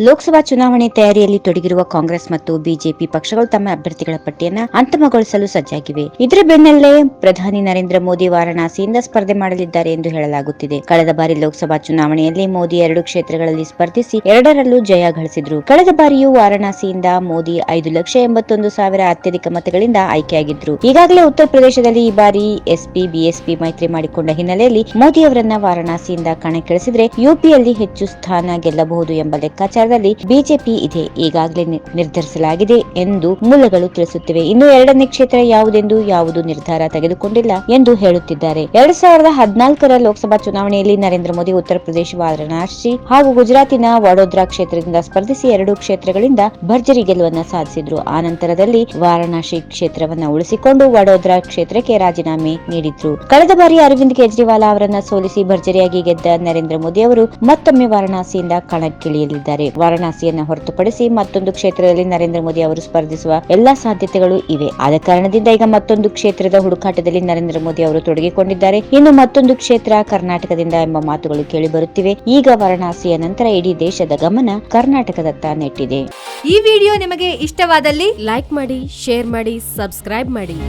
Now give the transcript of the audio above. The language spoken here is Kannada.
ಲೋಕಸಭಾ ಚುನಾವಣೆ ತಯಾರಿಯಲ್ಲಿ ತೊಡಗಿರುವ ಕಾಂಗ್ರೆಸ್ ಮತ್ತು ಬಿಜೆಪಿ ಪಕ್ಷಗಳು ತಮ್ಮ ಅಭ್ಯರ್ಥಿಗಳ ಪಟ್ಟಿಯನ್ನು ಅಂತಿಮಗೊಳಿಸಲು ಸಜ್ಜಾಗಿವೆ. ಇದರ ಬೆನ್ನಲ್ಲೇ ಪ್ರಧಾನಿ ನರೇಂದ್ರ ಮೋದಿ ವಾರಣಾಸಿಯಿಂದ ಸ್ಪರ್ಧೆ ಮಾಡಲಿದ್ದಾರೆ ಎಂದು ಹೇಳಲಾಗುತ್ತಿದೆ. ಕಳೆದ ಬಾರಿ ಲೋಕಸಭಾ ಚುನಾವಣೆಯಲ್ಲಿ ಮೋದಿ 2 ಕ್ಷೇತ್ರಗಳಲ್ಲಿ ಸ್ಪರ್ಧಿಸಿ 2ರಲ್ಲೂ ಜಯ ಗಳಿಸಿದ್ರು. ಕಳೆದ ಬಾರಿಯೂ ವಾರಣಾಸಿಯಿಂದ ಮೋದಿ 5,81,000 ಅತ್ಯಧಿಕ ಮತಗಳಿಂದ ಆಯ್ಕೆಯಾಗಿದ್ರು. ಈಗಾಗಲೇ ಉತ್ತರ ಪ್ರದೇಶದಲ್ಲಿ ಈ ಬಾರಿ ಎಸ್ಪಿ ಬಿಎಸ್ಪಿ ಮೈತ್ರಿ ಮಾಡಿಕೊಂಡ ಹಿನ್ನೆಲೆಯಲ್ಲಿ ಮೋದಿ ಅವರನ್ನ ವಾರಣಾಸಿಯಿಂದ ಕಣಕ್ಕಿಳಿಸಿದ್ರೆ ಯುಪಿಯಲ್ಲಿ ಹೆಚ್ಚು ಸ್ಥಾನ ಗೆಲ್ಲಬಹುದು ಎಂಬ ಲೆಕ್ಕಾಚಾರದಲ್ಲಿ ಬಿಜೆಪಿ ಇದೆ ಈಗಾಗಲೇ ನಿರ್ಧರಿಸಲಾಗಿದೆ ಎಂದು ಮೂಲಗಳು ತಿಳಿಸುತ್ತಿವೆ. ಇನ್ನು 2ನೇ ಕ್ಷೇತ್ರ ಯಾವುದೆಂದು ಯಾವುದು ನಿರ್ಧಾರ ತೆಗೆದುಕೊಂಡಿಲ್ಲ ಎಂದು ಹೇಳುತ್ತಿದ್ದಾರೆ. 2014ರ ಲೋಕಸಭಾ ಚುನಾವಣೆಯಲ್ಲಿ ನರೇಂದ್ರ ಮೋದಿ ಉತ್ತರ ಪ್ರದೇಶ ವಾರಣಾಸಿ ಹಾಗೂ ಗುಜರಾತಿನ ವಡೋದರಾ ಕ್ಷೇತ್ರದಿಂದ ಸ್ಪರ್ಧಿಸಿ 2 ಕ್ಷೇತ್ರಗಳಿಂದ ಭರ್ಜರಿ ಗೆಲುವನ್ನ ಸಾಧಿಸಿದ್ರು. ಆ ನಂತರದಲ್ಲಿ ವಾರಣಾಸಿ ಕ್ಷೇತ್ರವನ್ನ ಉಳಿಸಿಕೊಂಡು ವಡೋದರಾ ಕ್ಷೇತ್ರಕ್ಕೆ ರಾಜೀನಾಮೆ ನೀಡಿದ್ರು. ಕಳೆದ ಬಾರಿ ಅರವಿಂದ್ ಕೇಜ್ರಿವಾಲ್ ಅವರನ್ನ ಸೋಲಿಸಿ ಭರ್ಜರಿಯಾಗಿ ಗೆದ್ದ ನರೇಂದ್ರ ಮೋದಿ ಅವರು ಮತ್ತೊಮ್ಮೆ ವಾರಣಾಸಿಯಿಂದ ಕಣಕ್ಕಿಳಿಯಲಿದ್ದಾರೆ. ವಾರಣಾಸಿಯನ್ನು ಹೊರತುಪಡಿಸಿ ಮತ್ತೊಂದು ಕ್ಷೇತ್ರದಲ್ಲಿ ನರೇಂದ್ರ ಮೋದಿ ಅವರು ಸ್ಪರ್ಧಿಸುವ ಎಲ್ಲಾ ಸಾಧ್ಯತೆಗಳು ಇವೆ. ಆದ ಕಾರಣದಿಂದ ಈಗ ಮತ್ತೊಂದು ಕ್ಷೇತ್ರದ ಹುಡುಕಾಟದಲ್ಲಿ ನರೇಂದ್ರ ಮೋದಿ ಅವರು ತೊಡಗಿಕೊಂಡಿದ್ದಾರೆ. ಇನ್ನು ಮತ್ತೊಂದು ಕ್ಷೇತ್ರ ಕರ್ನಾಟಕದಿಂದ ಎಂಬ ಮಾತುಗಳು ಕೇಳಿಬರುತ್ತಿವೆ. ಈಗ ವಾರಣಾಸಿಯ ನಂತರ ಇಡೀ ದೇಶದ ಗಮನ ಕರ್ನಾಟಕದತ್ತ ನೆಟ್ಟಿದೆ. ಈ ವಿಡಿಯೋ ನಿಮಗೆ ಇಷ್ಟವಾದಲ್ಲಿ ಲೈಕ್ ಮಾಡಿ, ಶೇರ್ ಮಾಡಿ, ಸಬ್ಸ್ಕ್ರೈಬ್ ಮಾಡಿ.